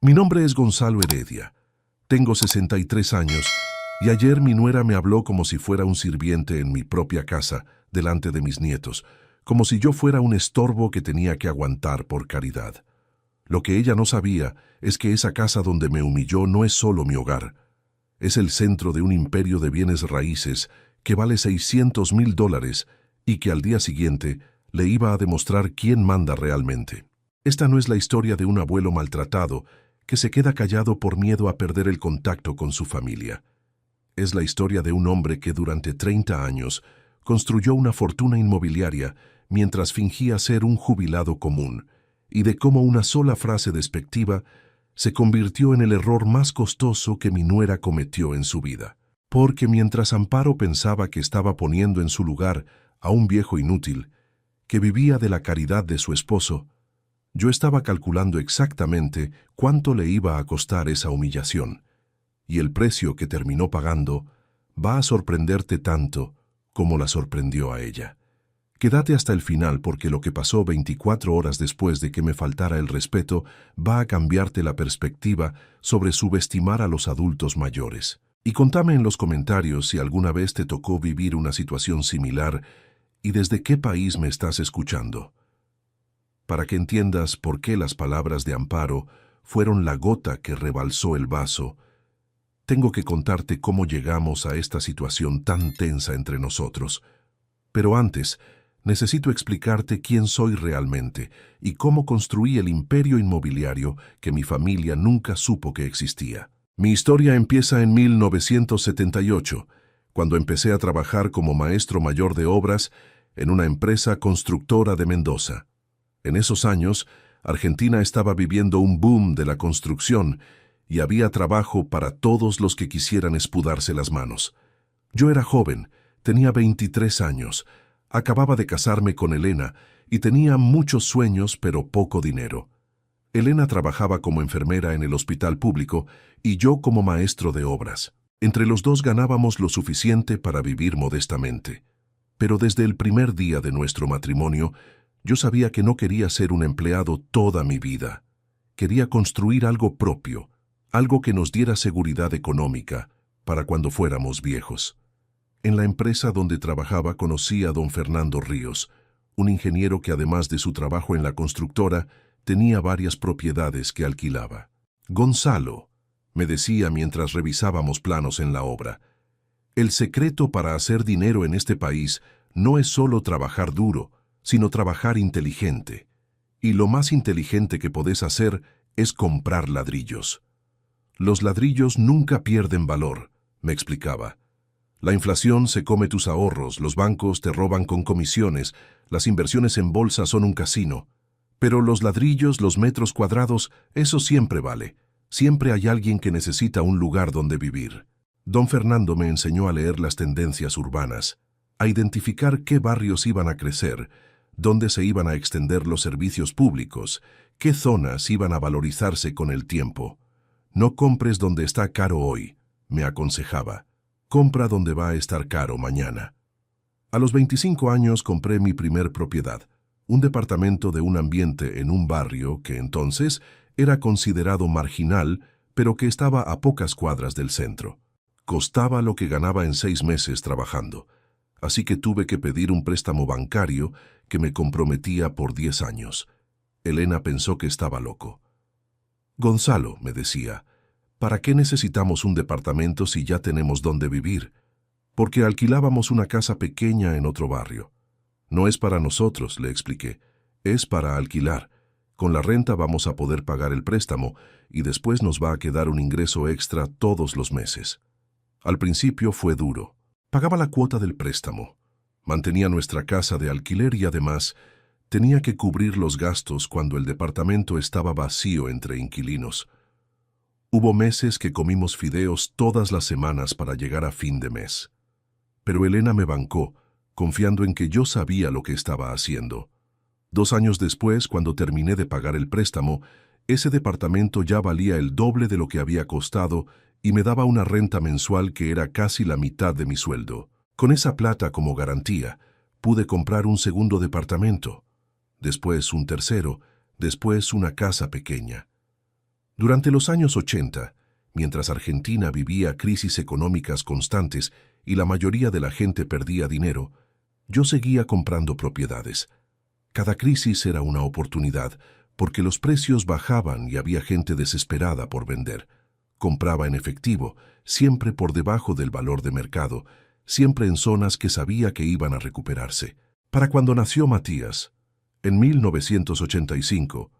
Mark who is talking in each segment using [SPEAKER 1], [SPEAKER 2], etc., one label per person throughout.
[SPEAKER 1] Mi nombre es Gonzalo Heredia. Tengo 63 años y ayer mi nuera me habló como si fuera un sirviente en mi propia casa, delante de mis nietos, como si yo fuera un estorbo que tenía que aguantar por caridad. Lo que ella no sabía es que esa casa donde me humilló no es solo mi hogar. Es el centro de un imperio de bienes raíces que vale $600,000 y que al día siguiente le iba a demostrar quién manda realmente. Esta no es la historia de un abuelo maltratado que se queda callado por miedo a perder el contacto con su familia. Es la historia de un hombre que durante 30 años construyó una fortuna inmobiliaria mientras fingía ser un jubilado común, y de cómo una sola frase despectiva se convirtió en el error más costoso que mi nuera cometió en su vida. Porque mientras Amparo pensaba que estaba poniendo en su lugar a un viejo inútil, que vivía de la caridad de su esposo, yo estaba calculando exactamente cuánto le iba a costar esa humillación, y el precio que terminó pagando va a sorprenderte tanto como la sorprendió a ella. Quédate hasta el final porque lo que pasó 24 horas después de que me faltara el respeto va a cambiarte la perspectiva sobre subestimar a los adultos mayores. Y contame en los comentarios si alguna vez te tocó vivir una situación similar y desde qué país me estás escuchando. Para que entiendas por qué las palabras de Amparo fueron la gota que rebalsó el vaso, tengo que contarte cómo llegamos a esta situación tan tensa entre nosotros. Pero antes, necesito explicarte quién soy realmente y cómo construí el imperio inmobiliario que mi familia nunca supo que existía. Mi historia empieza en 1978, cuando empecé a trabajar como maestro mayor de obras en una empresa constructora de Mendoza. En esos años, Argentina estaba viviendo un boom de la construcción y había trabajo para todos los que quisieran espudarse las manos. Yo era joven, tenía 23 años, acababa de casarme con Elena y tenía muchos sueños pero poco dinero. Elena trabajaba como enfermera en el hospital público y yo como maestro de obras. Entre los dos ganábamos lo suficiente para vivir modestamente. Pero desde el primer día de nuestro matrimonio, yo sabía que no quería ser un empleado toda mi vida. Quería construir algo propio, algo que nos diera seguridad económica para cuando fuéramos viejos. En la empresa donde trabajaba conocí a don Fernando Ríos, un ingeniero que además de su trabajo en la constructora, tenía varias propiedades que alquilaba. Gonzalo, me decía mientras revisábamos planos en la obra, el secreto para hacer dinero en este país no es solo trabajar duro, sino trabajar inteligente. Y lo más inteligente que podés hacer es comprar ladrillos. Los ladrillos nunca pierden valor, me explicaba. La inflación se come tus ahorros, los bancos te roban con comisiones, las inversiones en bolsa son un casino. Pero los ladrillos, los metros cuadrados, eso siempre vale. Siempre hay alguien que necesita un lugar donde vivir. Don Fernando me enseñó a leer las tendencias urbanas, a identificar qué barrios iban a crecer, dónde se iban a extender los servicios públicos, qué zonas iban a valorizarse con el tiempo. No compres donde está caro hoy, me aconsejaba. Compra donde va a estar caro mañana. A los 25 años compré mi primer propiedad, un departamento de un ambiente en un barrio que entonces era considerado marginal, pero que estaba a pocas cuadras del centro. Costaba lo que ganaba en 6 meses trabajando, así que tuve que pedir un préstamo bancario que me comprometía por 10 años. Elena pensó que estaba loco. Gonzalo, me decía, ¿para qué necesitamos un departamento si ya tenemos dónde vivir? Porque alquilábamos una casa pequeña en otro barrio. No es para nosotros, le expliqué, es para alquilar. Con la renta vamos a poder pagar el préstamo y después nos va a quedar un ingreso extra todos los meses. Al principio fue duro. Pagaba la cuota del préstamo, mantenía nuestra casa de alquiler y además tenía que cubrir los gastos cuando el departamento estaba vacío entre inquilinos. Hubo meses que comimos fideos todas las semanas para llegar a fin de mes. Pero Elena me bancó, confiando en que yo sabía lo que estaba haciendo. 2 años después, cuando terminé de pagar el préstamo, ese departamento ya valía el doble de lo que había costado y me daba una renta mensual que era casi la mitad de mi sueldo. Con esa plata como garantía, pude comprar un segundo departamento, después un tercero, después una casa pequeña. Durante los años 80, mientras Argentina vivía crisis económicas constantes y la mayoría de la gente perdía dinero, yo seguía comprando propiedades. Cada crisis era una oportunidad, porque los precios bajaban y había gente desesperada por vender. Compraba en efectivo, siempre por debajo del valor de mercado, siempre en zonas que sabía que iban a recuperarse. Para cuando nació Matías, en 1985,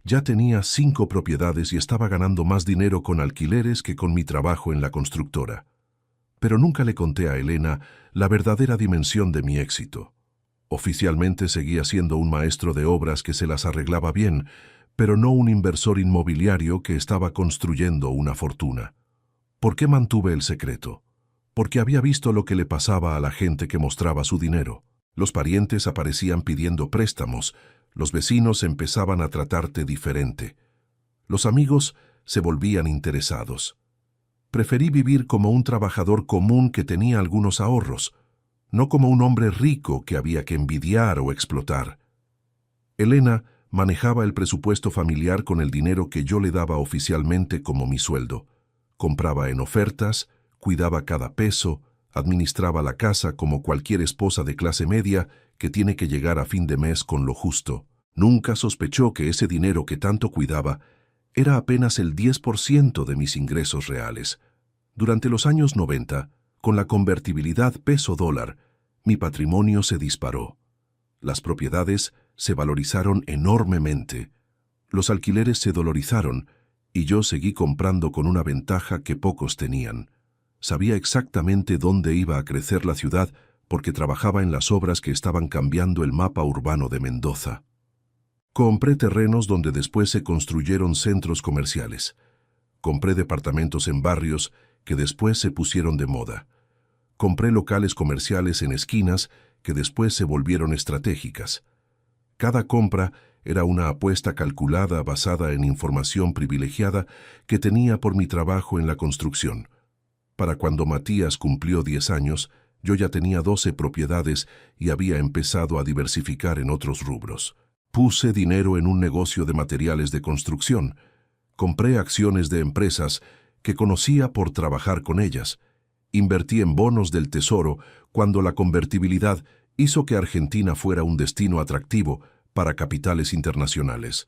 [SPEAKER 1] ya tenía 5 propiedades y estaba ganando más dinero con alquileres que con mi trabajo en la constructora. Pero nunca le conté a Elena la verdadera dimensión de mi éxito. Oficialmente seguía siendo un maestro de obras que se las arreglaba bien, pero no un inversor inmobiliario que estaba construyendo una fortuna. ¿Por qué mantuve el secreto? Porque había visto lo que le pasaba a la gente que mostraba su dinero. Los parientes aparecían pidiendo préstamos, los vecinos empezaban a tratarte diferente. Los amigos se volvían interesados. Preferí vivir como un trabajador común que tenía algunos ahorros, no como un hombre rico que había que envidiar o explotar. Elena manejaba el presupuesto familiar con el dinero que yo le daba oficialmente como mi sueldo. Compraba en ofertas, cuidaba cada peso, administraba la casa como cualquier esposa de clase media que tiene que llegar a fin de mes con lo justo. Nunca sospechó que ese dinero que tanto cuidaba era apenas el 10% de mis ingresos reales. Durante los años 90, con la convertibilidad peso-dólar, mi patrimonio se disparó. Las propiedades se valorizaron enormemente. Los alquileres se dolarizaron y yo seguí comprando con una ventaja que pocos tenían. Sabía exactamente dónde iba a crecer la ciudad porque trabajaba en las obras que estaban cambiando el mapa urbano de Mendoza. Compré terrenos donde después se construyeron centros comerciales. Compré departamentos en barrios que después se pusieron de moda. Compré locales comerciales en esquinas que después se volvieron estratégicas. Cada compra era una apuesta calculada basada en información privilegiada que tenía por mi trabajo en la construcción. Para cuando Matías cumplió 10 años, yo ya tenía 12 propiedades y había empezado a diversificar en otros rubros. Puse dinero en un negocio de materiales de construcción. Compré acciones de empresas que conocía por trabajar con ellas. Invertí en bonos del Tesoro cuando la convertibilidad hizo que Argentina fuera un destino atractivo para capitales internacionales.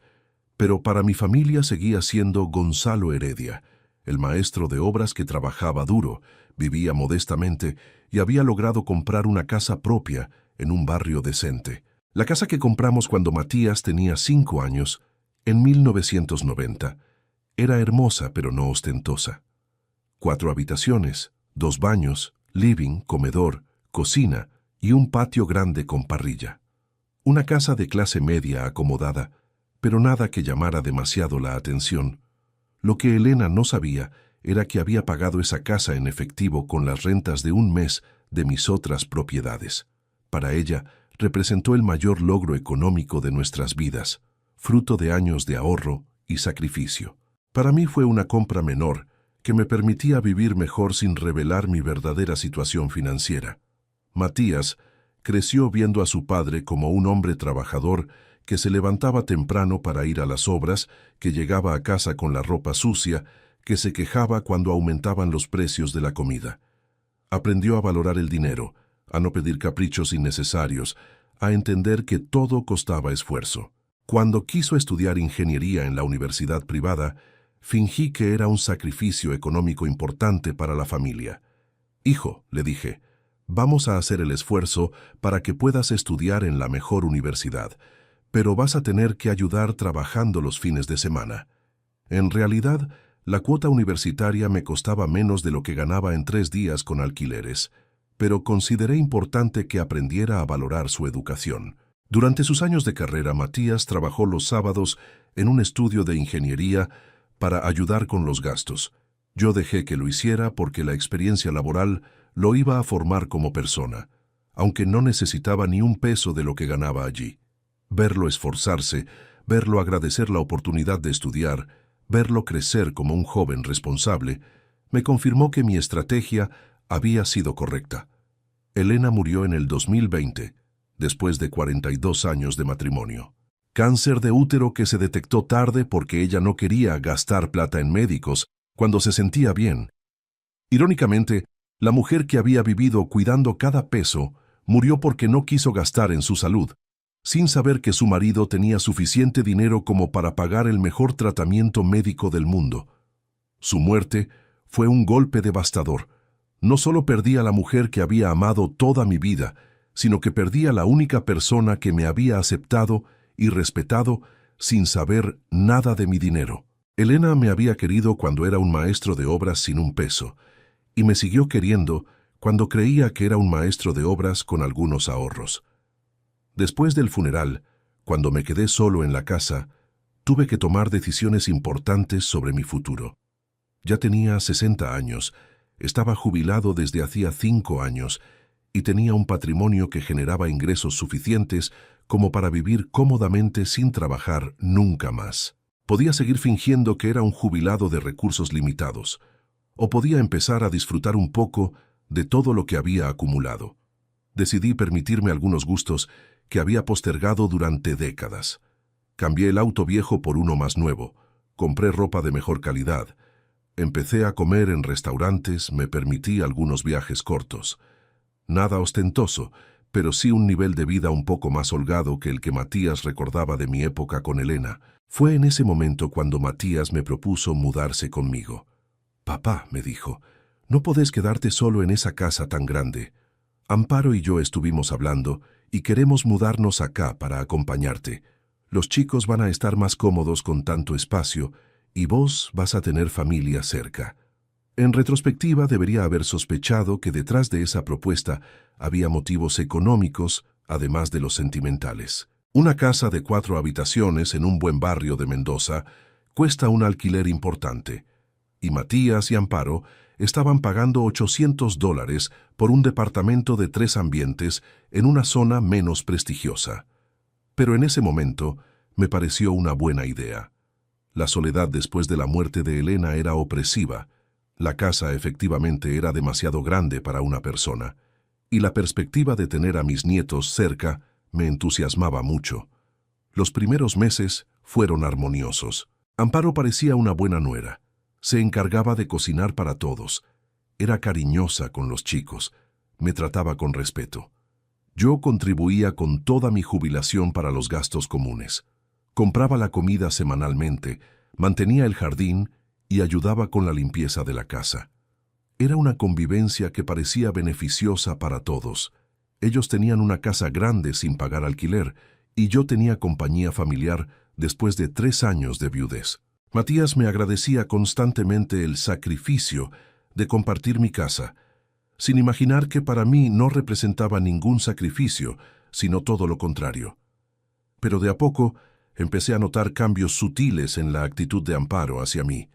[SPEAKER 1] Pero para mi familia seguía siendo Gonzalo Heredia, el maestro de obras que trabajaba duro, vivía modestamente y había logrado comprar una casa propia en un barrio decente. La casa que compramos cuando Matías tenía 5 años, en 1990, era hermosa pero no ostentosa. 4 habitaciones, 2 baños, living, comedor, cocina y un patio grande con parrilla. Una casa de clase media acomodada, pero nada que llamara demasiado la atención. Lo que Elena no sabía era que había pagado esa casa en efectivo con las rentas de un mes de mis otras propiedades. Para ella, representó el mayor logro económico de nuestras vidas, fruto de años de ahorro y sacrificio. Para mí fue una compra menor que me permitía vivir mejor sin revelar mi verdadera situación financiera. Matías creció viendo a su padre como un hombre trabajador que se levantaba temprano para ir a las obras, que llegaba a casa con la ropa sucia, que se quejaba cuando aumentaban los precios de la comida. Aprendió a valorar el dinero, a no pedir caprichos innecesarios, a entender que todo costaba esfuerzo. Cuando quiso estudiar ingeniería en la universidad privada, fingí que era un sacrificio económico importante para la familia. «Hijo», le dije, «vamos a hacer el esfuerzo para que puedas estudiar en la mejor universidad, pero vas a tener que ayudar trabajando los fines de semana». En realidad, la cuota universitaria me costaba menos de lo que ganaba en 3 días con alquileres, pero consideré importante que aprendiera a valorar su educación. Durante sus años de carrera, Matías trabajó los sábados en un estudio de ingeniería para ayudar con los gastos. Yo dejé que lo hiciera porque la experiencia laboral lo iba a formar como persona, aunque no necesitaba ni un peso de lo que ganaba allí. Verlo esforzarse, verlo agradecer la oportunidad de estudiar, verlo crecer como un joven responsable, me confirmó que mi estrategia había sido correcta. Elena murió en el 2020, después de 42 años de matrimonio. Cáncer de útero que se detectó tarde porque ella no quería gastar plata en médicos cuando se sentía bien. Irónicamente, la mujer que había vivido cuidando cada peso murió porque no quiso gastar en su salud, sin saber que su marido tenía suficiente dinero como para pagar el mejor tratamiento médico del mundo. Su muerte fue un golpe devastador. No solo perdí a la mujer que había amado toda mi vida, sino que perdí a la única persona que me había aceptado y respetado sin saber nada de mi dinero. Elena me había querido cuando era un maestro de obras sin un peso, y me siguió queriendo cuando creía que era un maestro de obras con algunos ahorros. Después del funeral, cuando me quedé solo en la casa, tuve que tomar decisiones importantes sobre mi futuro. Ya tenía 60 años, estaba jubilado desde hacía 5 años y tenía un patrimonio que generaba ingresos suficientes como para vivir cómodamente sin trabajar nunca más. Podía seguir fingiendo que era un jubilado de recursos limitados, o podía empezar a disfrutar un poco de todo lo que había acumulado. Decidí permitirme algunos gustos que había postergado durante décadas. Cambié el auto viejo por uno más nuevo, compré ropa de mejor calidad, empecé a comer en restaurantes, me permití algunos viajes cortos. Nada ostentoso, pero sí un nivel de vida un poco más holgado que el que Matías recordaba de mi época con Elena. Fue en ese momento cuando Matías me propuso mudarse conmigo. «Papá», me dijo, «no podés quedarte solo en esa casa tan grande. Amparo y yo estuvimos hablando y queremos mudarnos acá para acompañarte. Los chicos van a estar más cómodos con tanto espacio y vos vas a tener familia cerca». En retrospectiva, debería haber sospechado que detrás de esa propuesta había motivos económicos, además de los sentimentales. Una casa de 4 habitaciones en un buen barrio de Mendoza cuesta un alquiler importante, y Matías y Amparo estaban pagando $800 por un departamento de 3 ambientes en una zona menos prestigiosa. Pero en ese momento me pareció una buena idea. La soledad después de la muerte de Elena era opresiva. La casa efectivamente era demasiado grande para una persona, y la perspectiva de tener a mis nietos cerca me entusiasmaba mucho. Los primeros meses fueron armoniosos. Amparo parecía una buena nuera. Se encargaba de cocinar para todos. Era cariñosa con los chicos. Me trataba con respeto. Yo contribuía con toda mi jubilación para los gastos comunes. Compraba la comida semanalmente, mantenía el jardín y ayudaba con la limpieza de la casa. Era una convivencia que parecía beneficiosa para todos. Ellos tenían una casa grande sin pagar alquiler y yo tenía compañía familiar después de 3 años de viudez. Matías me agradecía constantemente el sacrificio de compartir mi casa, sin imaginar que para mí no representaba ningún sacrificio, sino todo lo contrario. Pero de a poco empecé a notar cambios sutiles en la actitud de Amparo hacia mí.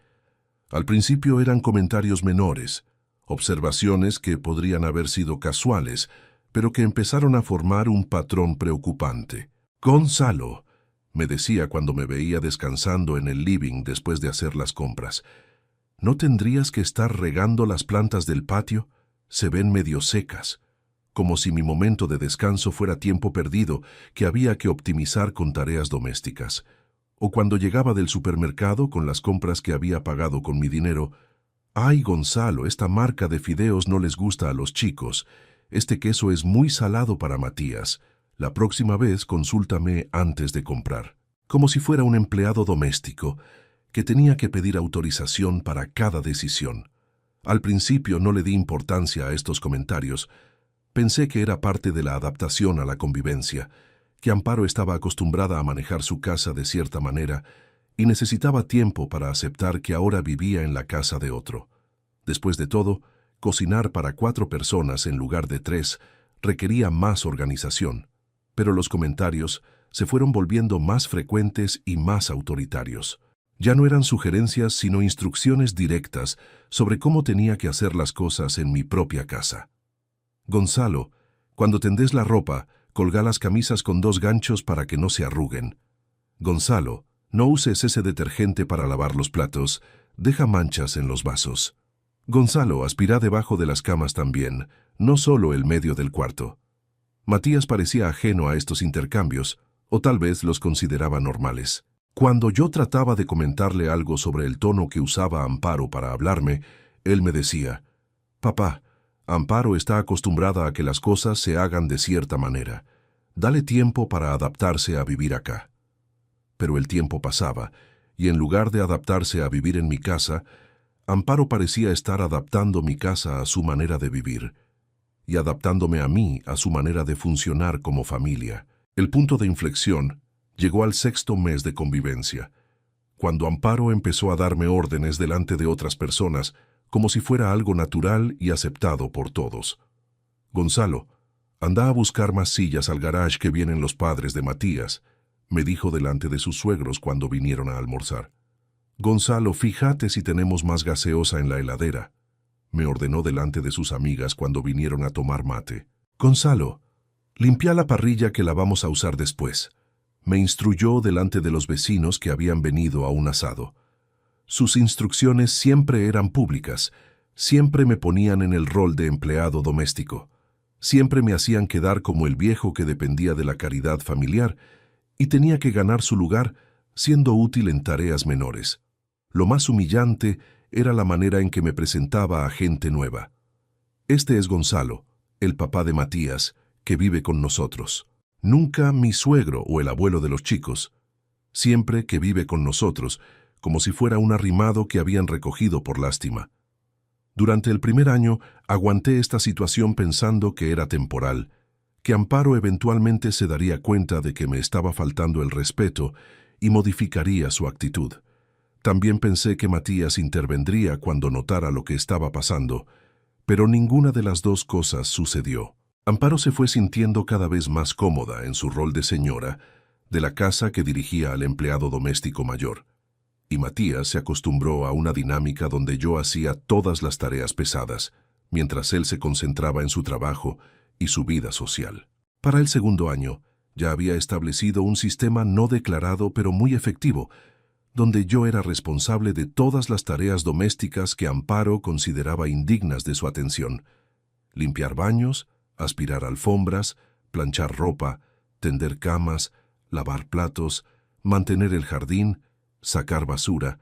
[SPEAKER 1] Al principio eran comentarios menores, observaciones que podrían haber sido casuales, pero que empezaron a formar un patrón preocupante. «Gonzalo», me decía cuando me veía descansando en el living después de hacer las compras, «¿no tendrías que estar regando las plantas del patio? Se ven medio secas», como si mi momento de descanso fuera tiempo perdido que había que optimizar con tareas domésticas. O cuando llegaba del supermercado con las compras que había pagado con mi dinero, «Ay, Gonzalo, esta marca de fideos no les gusta a los chicos. Este queso es muy salado para Matías. La próxima vez consúltame antes de comprar». Como si fuera un empleado doméstico que tenía que pedir autorización para cada decisión. Al principio no le di importancia a estos comentarios. Pensé que era parte de la adaptación a la convivencia, que Amparo estaba acostumbrada a manejar su casa de cierta manera y necesitaba tiempo para aceptar que ahora vivía en la casa de otro. Después de todo, cocinar para 4 personas en lugar de 3 requería más organización, pero los comentarios se fueron volviendo más frecuentes y más autoritarios. Ya no eran sugerencias sino instrucciones directas sobre cómo tenía que hacer las cosas en mi propia casa. «Gonzalo, cuando tendés la ropa, colgá las camisas con 2 ganchos para que no se arruguen. Gonzalo, no uses ese detergente para lavar los platos, deja manchas en los vasos. Gonzalo, aspirá debajo de las camas también, no solo el medio del cuarto». Matías parecía ajeno a estos intercambios, o tal vez los consideraba normales. Cuando yo trataba de comentarle algo sobre el tono que usaba Amparo para hablarme, él me decía: «Papá, Amparo está acostumbrada a que las cosas se hagan de cierta manera. Dale tiempo para adaptarse a vivir acá». Pero el tiempo pasaba, y en lugar de adaptarse a vivir en mi casa, Amparo parecía estar adaptando mi casa a su manera de vivir, y adaptándome a mí a su manera de funcionar como familia. El punto de inflexión llegó al 6º mes de convivencia, cuando Amparo empezó a darme órdenes delante de otras personas, como si fuera algo natural y aceptado por todos. «Gonzalo, anda a buscar más sillas al garage que vienen los padres de Matías», me dijo delante de sus suegros cuando vinieron a almorzar. «Gonzalo, fíjate si tenemos más gaseosa en la heladera», me ordenó delante de sus amigas cuando vinieron a tomar mate. «Gonzalo, limpia la parrilla que la vamos a usar después», me instruyó delante de los vecinos que habían venido a un asado. Sus instrucciones siempre eran públicas, siempre me ponían en el rol de empleado doméstico, siempre me hacían quedar como el viejo que dependía de la caridad familiar y tenía que ganar su lugar siendo útil en tareas menores. Lo más humillante era la manera en que me presentaba a gente nueva. «Este es Gonzalo, el papá de Matías, que vive con nosotros. Nunca mi suegro o el abuelo de los chicos. Siempre que vive con nosotros, como si fuera un arrimado que habían recogido por lástima». Durante el primer año aguanté esta situación pensando que era temporal, que Amparo eventualmente se daría cuenta de que me estaba faltando el respeto y modificaría su actitud. También pensé que Matías intervendría cuando notara lo que estaba pasando, pero ninguna de las dos cosas sucedió. Amparo se fue sintiendo cada vez más cómoda en su rol de señora de la casa que dirigía al empleado doméstico mayor, y Matías se acostumbró a una dinámica donde yo hacía todas las tareas pesadas, mientras él se concentraba en su trabajo y su vida social. Para el segundo año, ya había establecido un sistema no declarado pero muy efectivo, donde yo era responsable de todas las tareas domésticas que Amparo consideraba indignas de su atención: limpiar baños, aspirar alfombras, planchar ropa, tender camas, lavar platos, mantener el jardín, sacar basura.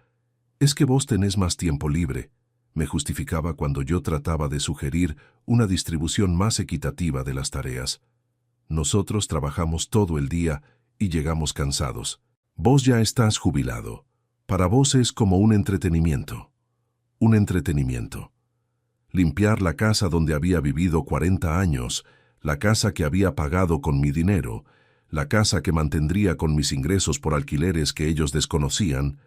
[SPEAKER 1] «Es que vos tenés más tiempo libre», me justificaba cuando yo trataba de sugerir una distribución más equitativa de las tareas. «Nosotros trabajamos todo el día y llegamos cansados. Vos ya estás jubilado. Para vos es como un entretenimiento». Un entretenimiento. Limpiar la casa donde había vivido 40 años, la casa que había pagado con mi dinero, la casa que mantendría con mis ingresos por alquileres que ellos desconocían,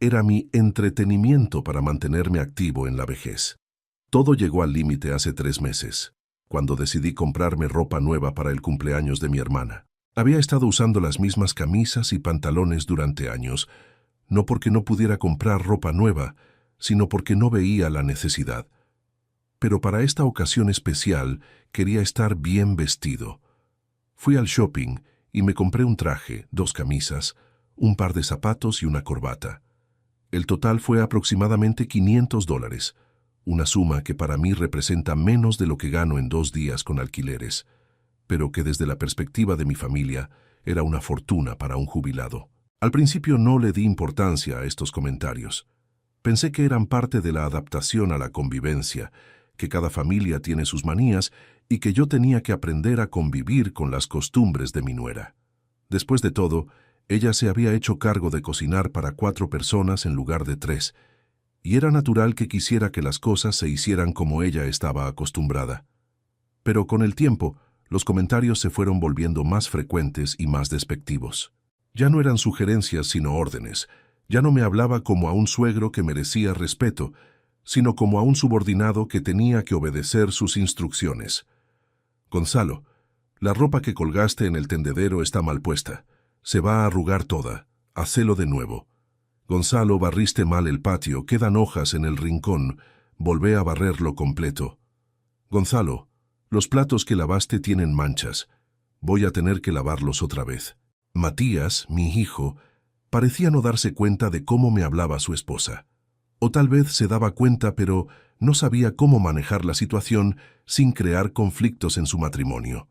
[SPEAKER 1] era mi entretenimiento para mantenerme activo en la vejez. Todo llegó al límite hace 3 meses, cuando decidí comprarme ropa nueva para el cumpleaños de mi hermana. Había estado usando las mismas camisas y pantalones durante años, no porque no pudiera comprar ropa nueva, sino porque no veía la necesidad. Pero para esta ocasión especial quería estar bien vestido. Fui al shopping y me compré un traje, 2 camisas, un par de zapatos y una corbata. El total fue aproximadamente $500, una suma que para mí representa menos de lo que gano en 2 días con alquileres, pero que desde la perspectiva de mi familia era una fortuna para un jubilado. Al principio no le di importancia a estos comentarios. Pensé que eran parte de la adaptación a la convivencia, que cada familia tiene sus manías y que yo tenía que aprender a convivir con las costumbres de mi nuera. Después de todo, ella se había hecho cargo de cocinar para 4 personas en lugar de 3, y era natural que quisiera que las cosas se hicieran como ella estaba acostumbrada. Pero con el tiempo, los comentarios se fueron volviendo más frecuentes y más despectivos. Ya no eran sugerencias sino órdenes. Ya no me hablaba como a un suegro que merecía respeto, sino como a un subordinado que tenía que obedecer sus instrucciones. «Gonzalo, la ropa que colgaste en el tendedero está mal puesta. Se va a arrugar toda. Hacelo de nuevo. Gonzalo, barriste mal el patio, quedan hojas en el rincón. Volvé a barrerlo completo. Gonzalo, los platos que lavaste tienen manchas. Voy a tener que lavarlos otra vez». Matías, mi hijo, parecía no darse cuenta de cómo me hablaba su esposa. O tal vez se daba cuenta, pero no sabía cómo manejar la situación sin crear conflictos en su matrimonio.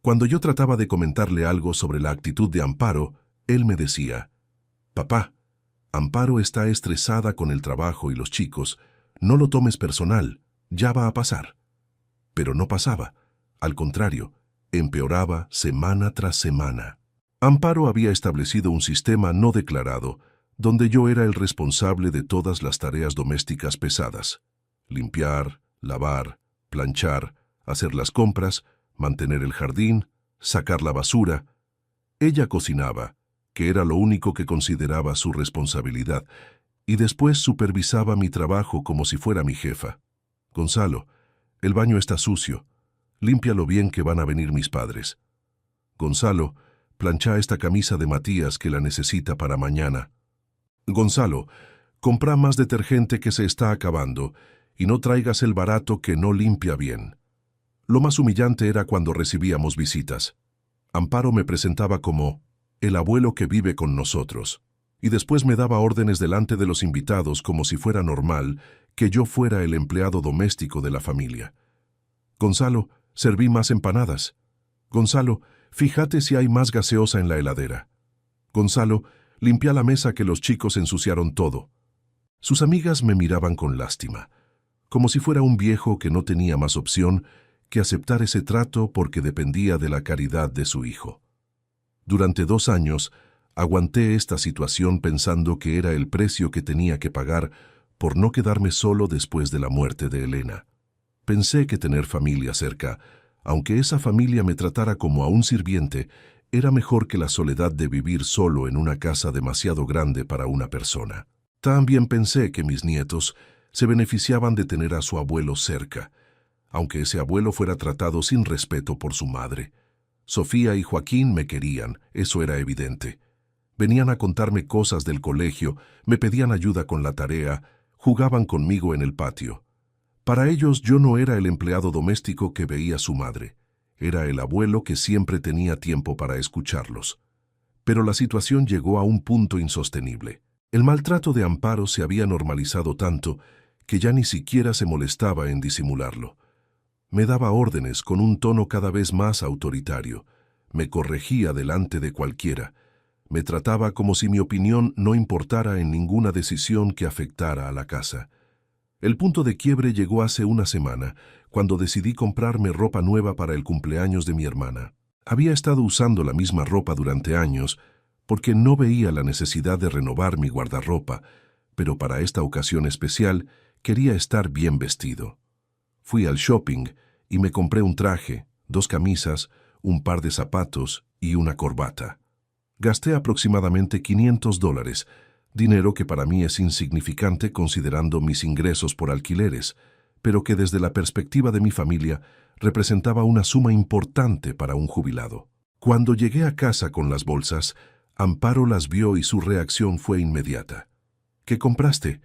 [SPEAKER 1] Cuando yo trataba de comentarle algo sobre la actitud de Amparo, él me decía: «Papá, Amparo está estresada con el trabajo y los chicos. No lo tomes personal, ya va a pasar». Pero no pasaba. Al contrario, empeoraba semana tras semana. Amparo había establecido un sistema no declarado, donde yo era el responsable de todas las tareas domésticas pesadas: limpiar, lavar, planchar, hacer las compras, mantener el jardín, sacar la basura. Ella cocinaba, que era lo único que consideraba su responsabilidad, y después supervisaba mi trabajo como si fuera mi jefa. «Gonzalo, el baño está sucio. Límpialo bien que van a venir mis padres. Gonzalo, plancha esta camisa de Matías que la necesita para mañana. Gonzalo, compra más detergente que se está acabando y no traigas el barato que no limpia bien». Lo más humillante era cuando recibíamos visitas. Amparo me presentaba como el abuelo que vive con nosotros, y después me daba órdenes delante de los invitados como si fuera normal que yo fuera el empleado doméstico de la familia. «Gonzalo, serví más empanadas. Gonzalo, fíjate si hay más gaseosa en la heladera. Gonzalo, limpia la mesa que los chicos ensuciaron todo». Sus amigas me miraban con lástima, como si fuera un viejo que no tenía más opción que aceptar ese trato porque dependía de la caridad de su hijo. Durante 2 años, aguanté esta situación pensando que era el precio que tenía que pagar por no quedarme solo después de la muerte de Elena. Pensé que tener familia cerca, aunque esa familia me tratara como a un sirviente, era mejor que la soledad de vivir solo en una casa demasiado grande para una persona. También pensé que mis nietos se beneficiaban de tener a su abuelo cerca, aunque ese abuelo fuera tratado sin respeto por su madre. Sofía y Joaquín me querían, eso era evidente. Venían a contarme cosas del colegio, me pedían ayuda con la tarea, jugaban conmigo en el patio. Para ellos yo no era el empleado doméstico que veía su madre, era el abuelo que siempre tenía tiempo para escucharlos. Pero la situación llegó a un punto insostenible. El maltrato de Amparo se había normalizado tanto que ya ni siquiera se molestaba en disimularlo. Me daba órdenes con un tono cada vez más autoritario, me corregía delante de cualquiera, me trataba como si mi opinión no importara en ninguna decisión que afectara a la casa. El punto de quiebre llegó hace una semana, cuando decidí comprarme ropa nueva para el cumpleaños de mi hermana. Había estado usando la misma ropa durante años, porque no veía la necesidad de renovar mi guardarropa, pero para esta ocasión especial quería estar bien vestido. Fui al shopping y me compré un traje, 2 camisas, un par de zapatos y una corbata. Gasté aproximadamente $500, dinero que para mí es insignificante considerando mis ingresos por alquileres, pero que desde la perspectiva de mi familia representaba una suma importante para un jubilado. Cuando llegué a casa con las bolsas, Amparo las vio y su reacción fue inmediata. «¿Qué compraste?»,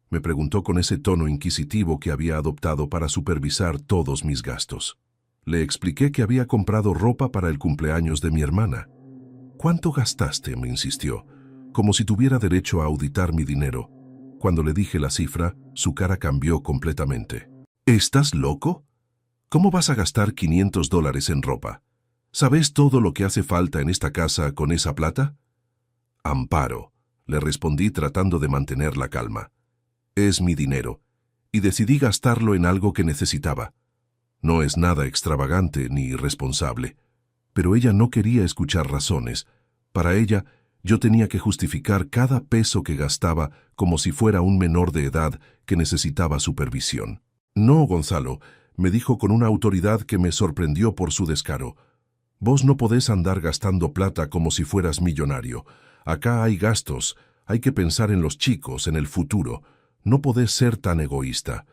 [SPEAKER 1] me preguntó con ese tono inquisitivo que había adoptado para supervisar todos mis gastos. Le expliqué que había comprado ropa para el cumpleaños de mi hermana. «¿Cuánto gastaste?», me insistió, como si tuviera derecho a auditar mi dinero. Cuando le dije la cifra, su cara cambió completamente. «¿Estás loco? ¿Cómo vas a gastar $500 en ropa? ¿Sabes todo lo que hace falta en esta casa con esa plata?». «Amparo», le respondí tratando de mantener la calma. «Es mi dinero, y decidí gastarlo en algo que necesitaba. No es nada extravagante ni irresponsable». Pero ella no quería escuchar razones. Para ella, yo tenía que justificar cada peso que gastaba como si fuera un menor de edad que necesitaba supervisión. «No, Gonzalo», me dijo con una autoridad que me sorprendió por su descaro. «Vos no podés andar gastando plata como si fueras millonario. Acá hay gastos, hay que pensar en los chicos, en el futuro. No podés ser tan egoísta».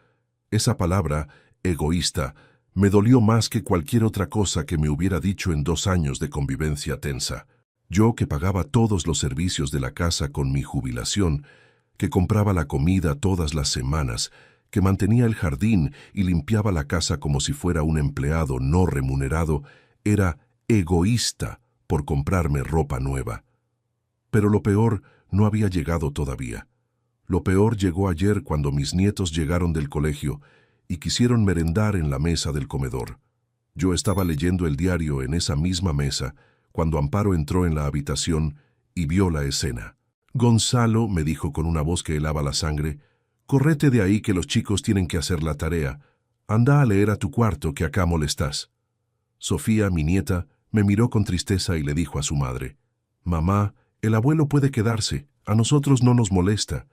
[SPEAKER 1] Esa palabra, egoísta, me dolió más que cualquier otra cosa que me hubiera dicho en 2 años de convivencia tensa. Yo que pagaba todos los servicios de la casa con mi jubilación, que compraba la comida todas las semanas, que mantenía el jardín y limpiaba la casa como si fuera un empleado no remunerado, era egoísta por comprarme ropa nueva. Pero lo peor no había llegado todavía. Lo peor llegó ayer cuando mis nietos llegaron del colegio y quisieron merendar en la mesa del comedor. Yo estaba leyendo el diario en esa misma mesa cuando Amparo entró en la habitación y vio la escena. Gonzalo, me dijo con una voz que helaba la sangre, «Correte de ahí que los chicos tienen que hacer la tarea. Anda a leer a tu cuarto que acá molestás». Sofía, mi nieta, me miró con tristeza y le dijo a su madre, «Mamá, el abuelo puede quedarse, a nosotros no nos molesta».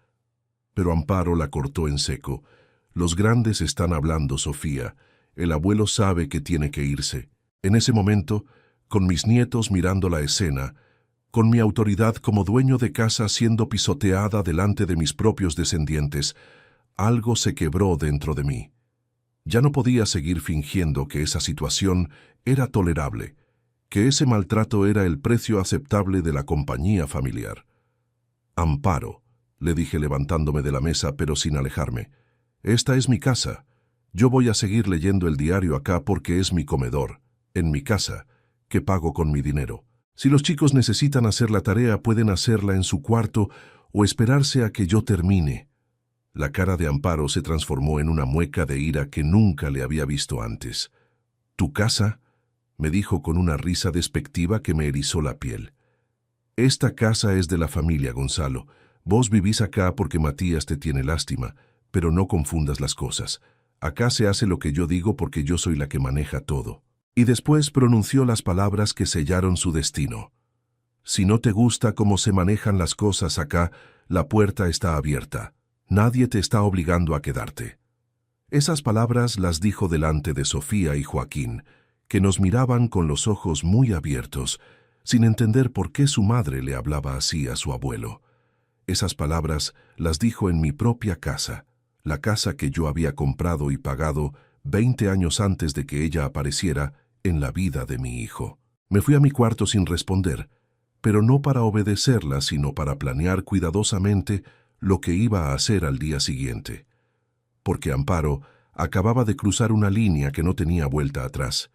[SPEAKER 1] Pero Amparo la cortó en seco. «Los grandes están hablando, Sofía. El abuelo sabe que tiene que irse». En ese momento, con mis nietos mirando la escena, con mi autoridad como dueño de casa siendo pisoteada delante de mis propios descendientes, algo se quebró dentro de mí. Ya no podía seguir fingiendo que esa situación era tolerable, que ese maltrato era el precio aceptable de la compañía familiar. «Amparo», le dije levantándome de la mesa pero sin alejarme, «esta es mi casa. Yo voy a seguir leyendo el diario acá porque es mi comedor, en mi casa, que pago con mi dinero. Si los chicos necesitan hacer la tarea, pueden hacerla en su cuarto o esperarse a que yo termine». La cara de Amparo se transformó en una mueca de ira que nunca le había visto antes. «¿Tu casa?», me dijo con una risa despectiva que me erizó la piel. «Esta casa es de la familia, Gonzalo. Vos vivís acá porque Matías te tiene lástima, pero no confundas las cosas. Acá se hace lo que yo digo porque yo soy la que maneja todo». Y después pronunció las palabras que sellaron su destino. «Si no te gusta cómo se manejan las cosas acá, la puerta está abierta. Nadie te está obligando a quedarte». Esas palabras las dijo delante de Sofía y Joaquín, que nos miraban con los ojos muy abiertos, sin entender por qué su madre le hablaba así a su abuelo. Esas palabras las dijo en mi propia casa, la casa que yo había comprado y pagado 20 años antes de que ella apareciera en la vida de mi hijo. Me fui a mi cuarto sin responder, pero no para obedecerla, sino para planear cuidadosamente lo que iba a hacer al día siguiente. Porque Amparo acababa de cruzar una línea que no tenía vuelta atrás.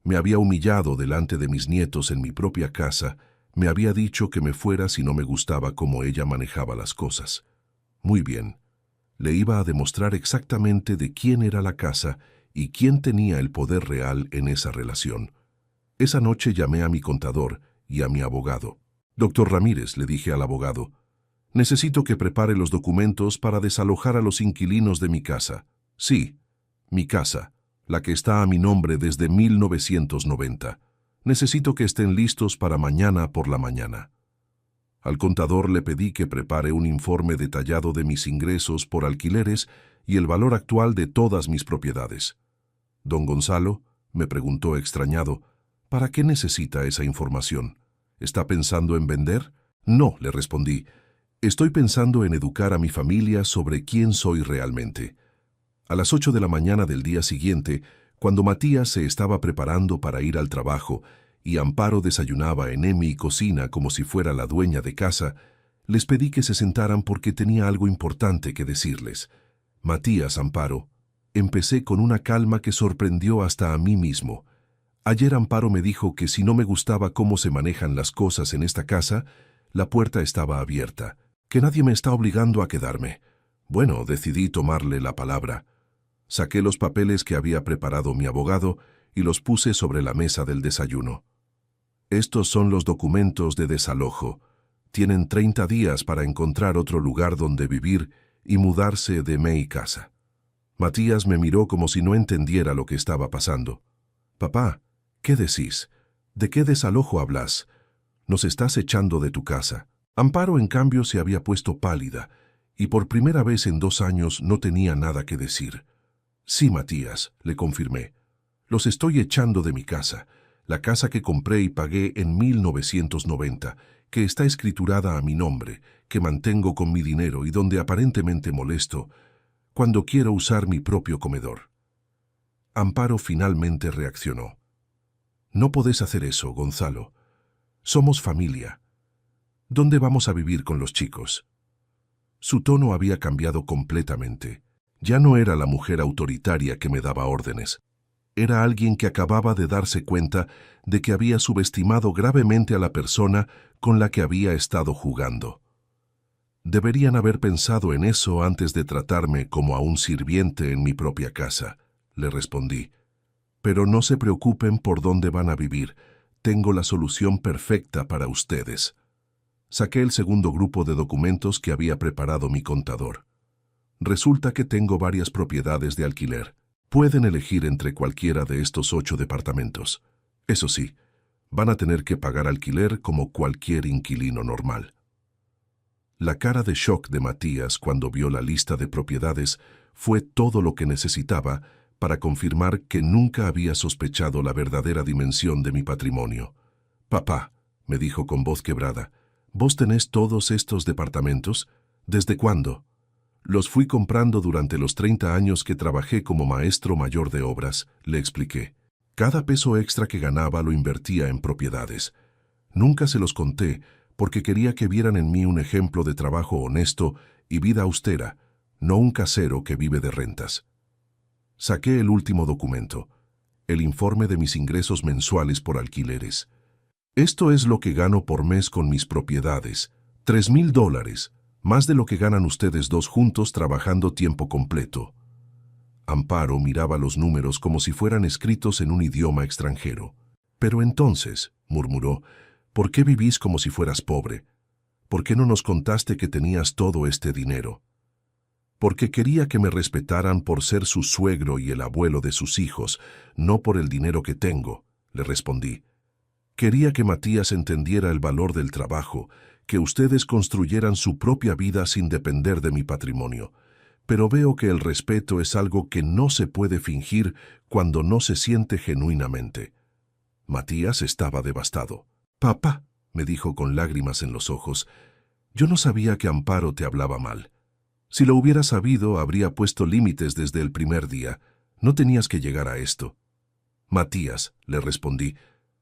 [SPEAKER 1] Me había humillado delante de mis nietos en mi propia casa, me había dicho que me fuera si no me gustaba cómo ella manejaba las cosas. Muy bien, le iba a demostrar exactamente de quién era la casa y quién tenía el poder real en esa relación. Esa noche llamé a mi contador y a mi abogado. «Doctor Ramírez», le dije al abogado, «necesito que prepare los documentos para desalojar a los inquilinos de mi casa». «Sí, mi casa, la que está a mi nombre desde 1990. Necesito que estén listos para mañana por la mañana». Al contador le pedí que prepare un informe detallado de mis ingresos por alquileres y el valor actual de todas mis propiedades. «Don Gonzalo», me preguntó extrañado, «¿para qué necesita esa información? ¿Está pensando en vender?». «No», le respondí, «estoy pensando en educar a mi familia sobre quién soy realmente». A las 8 de la mañana del día siguiente, cuando Matías se estaba preparando para ir al trabajo y Amparo desayunaba en mi cocina como si fuera la dueña de casa, les pedí que se sentaran porque tenía algo importante que decirles. «Matías, Amparo», empecé con una calma que sorprendió hasta a mí mismo. «Ayer Amparo me dijo que si no me gustaba cómo se manejan las cosas en esta casa, la puerta estaba abierta, que nadie me está obligando a quedarme». Bueno, decidí tomarle la palabra. Saqué los papeles que había preparado mi abogado y los puse sobre la mesa del desayuno. «Estos son los documentos de desalojo. Tienen 30 días para encontrar otro lugar donde vivir y mudarse de mi casa». Matías me miró como si no entendiera lo que estaba pasando. «Papá, ¿qué decís? ¿De qué desalojo hablas? Nos estás echando de tu casa». Amparo, en cambio, se había puesto pálida y por primera vez en 2 años no tenía nada que decir. «Sí, Matías», le confirmé. «Los estoy echando de mi casa, la casa que compré y pagué en 1990, que está escriturada a mi nombre, que mantengo con mi dinero y donde aparentemente molesto cuando quiero usar mi propio comedor». Amparo finalmente reaccionó. «No podés hacer eso, Gonzalo. Somos familia. ¿Dónde vamos a vivir con los chicos?». Su tono había cambiado completamente. Ya no era la mujer autoritaria que me daba órdenes. Era alguien que acababa de darse cuenta de que había subestimado gravemente a la persona con la que había estado jugando. «Deberían haber pensado en eso antes de tratarme como a un sirviente en mi propia casa», le respondí. Pero no se preocupen por dónde van a vivir. Tengo la solución perfecta para ustedes. Saqué el segundo grupo de documentos que había preparado mi contador. Resulta que tengo varias propiedades de alquiler. Pueden elegir entre cualquiera de estos 8 departamentos. Eso sí, van a tener que pagar alquiler como cualquier inquilino normal. La cara de shock de Matías cuando vio la lista de propiedades fue todo lo que necesitaba para confirmar que nunca había sospechado la verdadera dimensión de mi patrimonio. «Papá», me dijo con voz quebrada, «¿vos tenés todos estos departamentos? ¿Desde cuándo?» «Los fui comprando durante los 30 años que trabajé como maestro mayor de obras», le expliqué. «Cada peso extra que ganaba lo invertía en propiedades. Nunca se los conté porque quería que vieran en mí un ejemplo de trabajo honesto y vida austera, no un casero que vive de rentas». Saqué el último documento, el informe de mis ingresos mensuales por alquileres. «Esto es lo que gano por mes con mis propiedades, $3,000, más de lo que ganan ustedes dos juntos trabajando tiempo completo». Amparo miraba los números como si fueran escritos en un idioma extranjero. «Pero entonces», murmuró, «¿por qué vivís como si fueras pobre? ¿Por qué no nos contaste que tenías todo este dinero?» «Porque quería que me respetaran por ser su suegro y el abuelo de sus hijos, no por el dinero que tengo», le respondí. «Quería que Matías entendiera el valor del trabajo, que ustedes construyeran su propia vida sin depender de mi patrimonio. Pero veo que el respeto es algo que no se puede fingir cuando no se siente genuinamente». Matías estaba devastado. «Papá», me dijo con lágrimas en los ojos, «yo no sabía que Amparo te hablaba mal. Si lo hubiera sabido, habría puesto límites desde el primer día. No tenías que llegar a esto». «Matías», le respondí,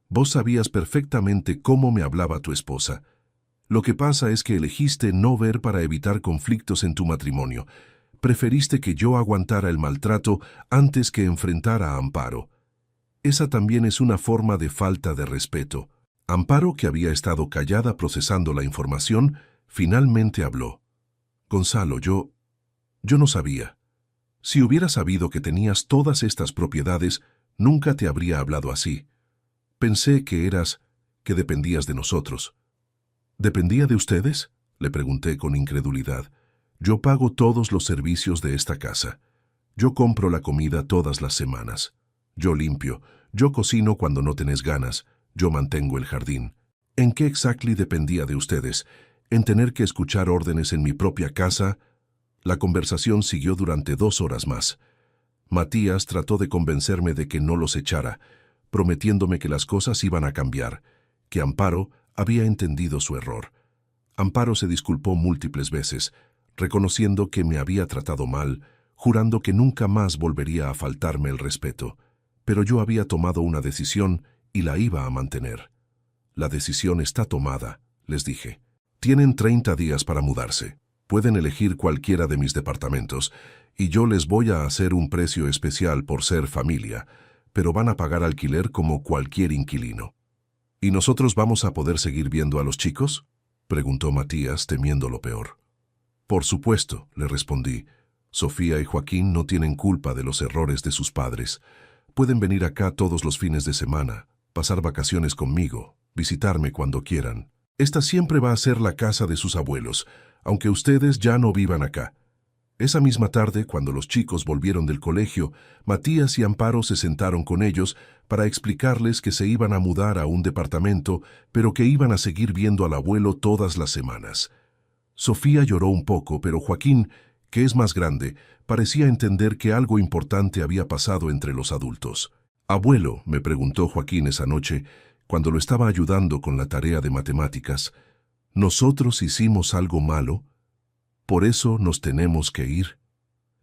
[SPEAKER 1] «vos sabías perfectamente cómo me hablaba tu esposa. Lo que pasa es que elegiste no ver para evitar conflictos en tu matrimonio. Preferiste que yo aguantara el maltrato antes que enfrentara a Amparo. Esa también es una forma de falta de respeto». Amparo, que había estado callada procesando la información, finalmente habló. «Gonzalo, yo no sabía. Si hubiera sabido que tenías todas estas propiedades, nunca te habría hablado así. Pensé que dependías de nosotros». «¿Dependía de ustedes?», le pregunté con incredulidad. «Yo pago todos los servicios de esta casa. Yo compro la comida todas las semanas. Yo limpio, yo cocino cuando no tenés ganas, yo mantengo el jardín. ¿En qué exactly dependía de ustedes? ¿En tener que escuchar órdenes en mi propia casa?» La conversación siguió durante 2 horas más. Matías trató de convencerme de que no los echara, prometiéndome que las cosas iban a cambiar, que Amparo había entendido su error. Amparo se disculpó múltiples veces, reconociendo que me había tratado mal, jurando que nunca más volvería a faltarme el respeto. Pero yo había tomado una decisión y la iba a mantener. «La decisión está tomada», les dije. «Tienen 30 días para mudarse. Pueden elegir cualquiera de mis departamentos y yo les voy a hacer un precio especial por ser familia, pero van a pagar alquiler como cualquier inquilino». «¿Y nosotros vamos a poder seguir viendo a los chicos?», preguntó Matías, temiendo lo peor. «Por supuesto», le respondí. «Sofía y Joaquín no tienen culpa de los errores de sus padres. Pueden venir acá todos los fines de semana, pasar vacaciones conmigo, visitarme cuando quieran. Esta siempre va a ser la casa de sus abuelos, aunque ustedes ya no vivan acá». Esa misma tarde, cuando los chicos volvieron del colegio, Matías y Amparo se sentaron con ellos para explicarles que se iban a mudar a un departamento, pero que iban a seguir viendo al abuelo todas las semanas. Sofía lloró un poco, pero Joaquín, que es más grande, parecía entender que algo importante había pasado entre los adultos. «Abuelo», me preguntó Joaquín esa noche, cuando lo estaba ayudando con la tarea de matemáticas, ¿nosotros hicimos algo malo? ¿Por eso nos tenemos que ir?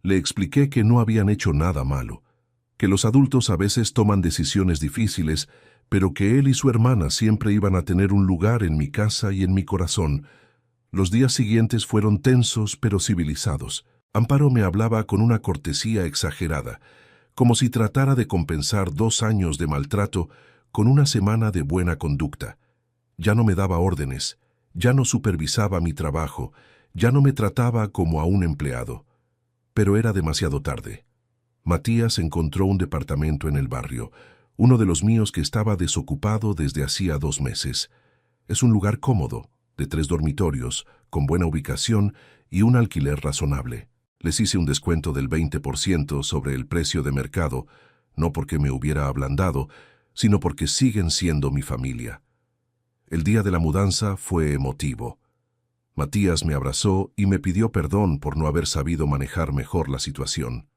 [SPEAKER 1] Le expliqué que no habían hecho nada malo, que los adultos a veces toman decisiones difíciles, pero que él y su hermana siempre iban a tener un lugar en mi casa y en mi corazón. Los días siguientes fueron tensos pero civilizados. Amparo me hablaba con una cortesía exagerada, como si tratara de compensar 2 años de maltrato con una semana de buena conducta. Ya no me daba órdenes, ya no supervisaba mi trabajo, ya no me trataba como a un empleado. Pero era demasiado tarde. Matías encontró un departamento en el barrio, uno de los míos que estaba desocupado desde hacía 2 meses. Es un lugar cómodo, de 3 dormitorios, con buena ubicación y un alquiler razonable. Les hice un descuento del 20% sobre el precio de mercado, no porque me hubiera ablandado, sino porque siguen siendo mi familia. El día de la mudanza fue emotivo. Matías me abrazó y me pidió perdón por no haber sabido manejar mejor la situación.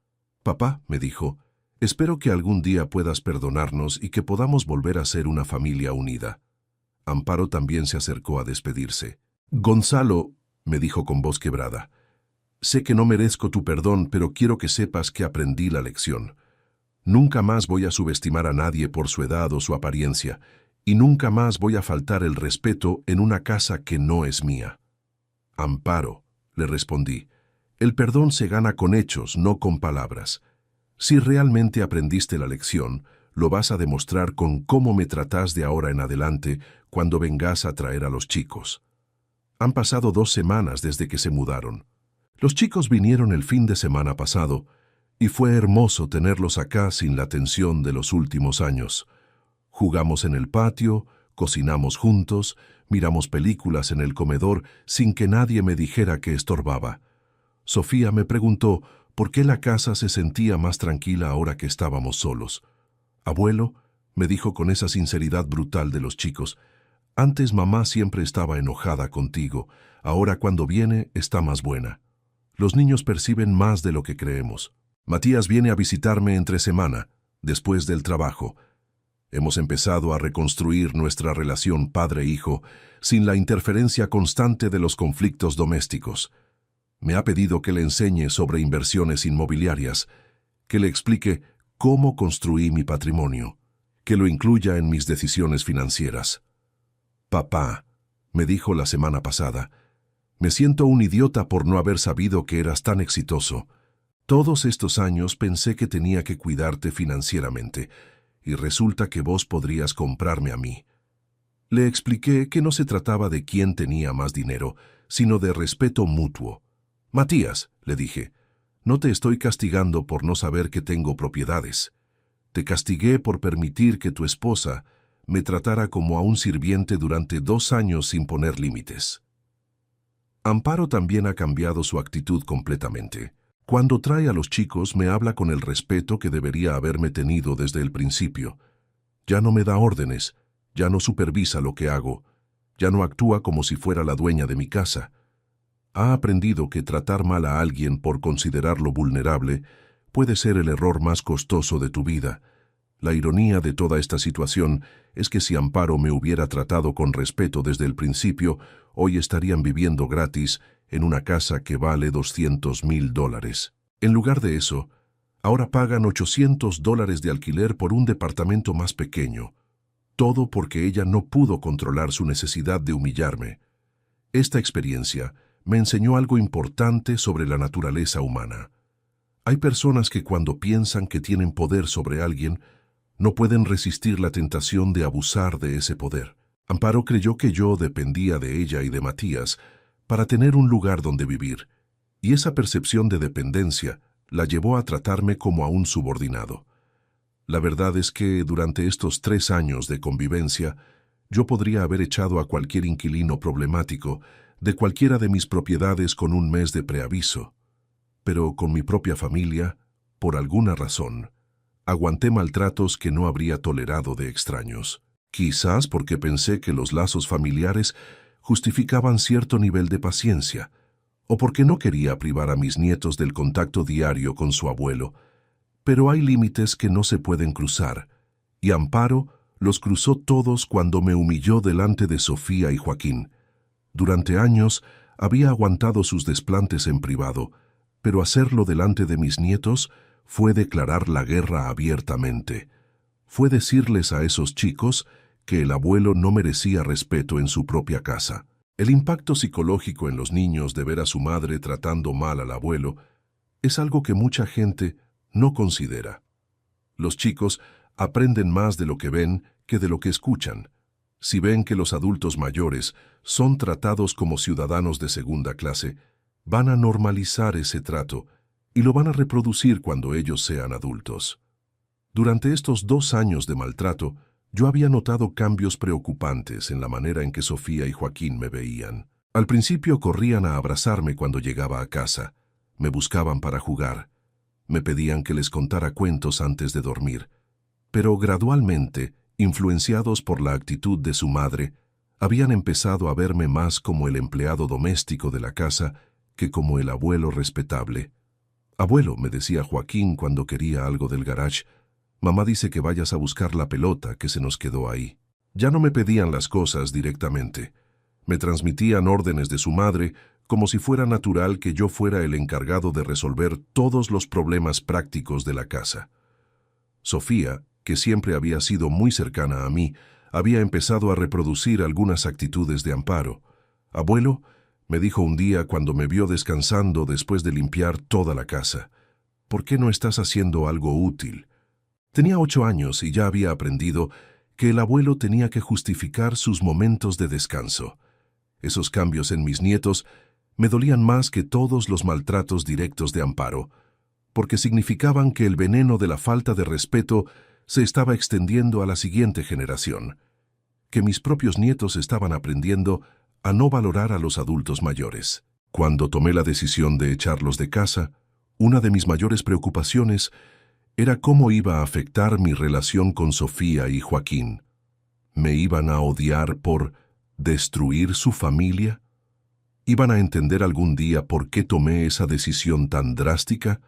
[SPEAKER 1] «Papá», me dijo, «espero que algún día puedas perdonarnos y que podamos volver a ser una familia unida». Amparo también se acercó a despedirse. «Gonzalo», me dijo con voz quebrada, «sé que no merezco tu perdón, pero quiero que sepas que aprendí la lección. Nunca más voy a subestimar a nadie por su edad o su apariencia, y nunca más voy a faltar el respeto en una casa que no es mía». «Amparo», le respondí, «el perdón se gana con hechos, no con palabras. Si realmente aprendiste la lección, lo vas a demostrar con cómo me tratás de ahora en adelante cuando vengas a traer a los chicos». Han pasado 2 semanas desde que se mudaron. Los chicos vinieron el fin de semana pasado, y fue hermoso tenerlos acá sin la tensión de los últimos años. Jugamos en el patio, cocinamos juntos, miramos películas en el comedor sin que nadie me dijera que estorbaba. Sofía me preguntó por qué la casa se sentía más tranquila ahora que estábamos solos. «Abuelo», me dijo con esa sinceridad brutal de los chicos, «antes mamá siempre estaba enojada contigo, ahora cuando viene está más buena. Los niños perciben más de lo que creemos. Matías viene a visitarme entre semana, después del trabajo. Hemos empezado a reconstruir nuestra relación padre-hijo sin la interferencia constante de los conflictos domésticos. Me ha pedido que le enseñe sobre inversiones inmobiliarias, que le explique cómo construí mi patrimonio, que lo incluya en mis decisiones financieras. «Papá», me dijo la semana pasada, «me siento un idiota por no haber sabido que eras tan exitoso. Todos estos años pensé que tenía que cuidarte financieramente, y resulta que vos podrías comprarme a mí». Le expliqué que no se trataba de quién tenía más dinero, sino de respeto mutuo. «Matías», le dije, «no te estoy castigando por no saber que tengo propiedades. Te castigué por permitir que tu esposa me tratara como a un sirviente durante 2 años sin poner límites». Amparo también ha cambiado su actitud completamente. Cuando trae a los chicos me habla con el respeto que debería haberme tenido desde el principio. Ya no me da órdenes, ya no supervisa lo que hago, ya no actúa como si fuera la dueña de mi casa. Ha aprendido que tratar mal a alguien por considerarlo vulnerable puede ser el error más costoso de tu vida. La ironía de toda esta situación es que si Amparo me hubiera tratado con respeto desde el principio, hoy estarían viviendo gratis en una casa que vale $200,000. En lugar de eso, ahora pagan $800 de alquiler por un departamento más pequeño. Todo porque ella no pudo controlar su necesidad de humillarme. Esta experiencia me enseñó algo importante sobre la naturaleza humana. Hay personas que cuando piensan que tienen poder sobre alguien, no pueden resistir la tentación de abusar de ese poder. Amparo creyó que yo dependía de ella y de Matías para tener un lugar donde vivir, y esa percepción de dependencia la llevó a tratarme como a un subordinado. La verdad es que durante estos 3 años de convivencia, yo podría haber echado a cualquier inquilino problemático de cualquiera de mis propiedades con un mes de preaviso. Pero con mi propia familia, por alguna razón, aguanté maltratos que no habría tolerado de extraños. Quizás porque pensé que los lazos familiares justificaban cierto nivel de paciencia, o porque no quería privar a mis nietos del contacto diario con su abuelo. Pero hay límites que no se pueden cruzar, y Amparo los cruzó todos cuando me humilló delante de Sofía y Joaquín. Durante años había aguantado sus desplantes en privado, pero hacerlo delante de mis nietos fue declarar la guerra abiertamente. Fue decirles a esos chicos que el abuelo no merecía respeto en su propia casa. El impacto psicológico en los niños de ver a su madre tratando mal al abuelo es algo que mucha gente no considera. Los chicos aprenden más de lo que ven que de lo que escuchan. Si ven que los adultos mayores son tratados como ciudadanos de segunda clase, van a normalizar ese trato y lo van a reproducir cuando ellos sean adultos. Durante estos 2 años de maltrato, yo había notado cambios preocupantes en la manera en que Sofía y Joaquín me veían. Al principio corrían a abrazarme cuando llegaba a casa, me buscaban para jugar, me pedían que les contara cuentos antes de dormir, pero gradualmente, influenciados por la actitud de su madre, habían empezado a verme más como el empleado doméstico de la casa que como el abuelo respetable. «Abuelo», me decía Joaquín cuando quería algo del garage, «mamá dice que vayas a buscar la pelota que se nos quedó ahí». Ya no me pedían las cosas directamente. Me transmitían órdenes de su madre como si fuera natural que yo fuera el encargado de resolver todos los problemas prácticos de la casa. Sofía, que siempre había sido muy cercana a mí, había empezado a reproducir algunas actitudes de Amparo. «Abuelo», me dijo un día cuando me vio descansando después de limpiar toda la casa, «¿por qué no estás haciendo algo útil?». Tenía 8 años y ya había aprendido que el abuelo tenía que justificar sus momentos de descanso. Esos cambios en mis nietos me dolían más que todos los maltratos directos de Amparo, porque significaban que el veneno de la falta de respeto se estaba extendiendo a la siguiente generación, que mis propios nietos estaban aprendiendo a no valorar a los adultos mayores. Cuando tomé la decisión de echarlos de casa, una de mis mayores preocupaciones era cómo iba a afectar mi relación con Sofía y Joaquín. ¿Me iban a odiar por destruir su familia? ¿Iban a entender algún día por qué tomé esa decisión tan drástica?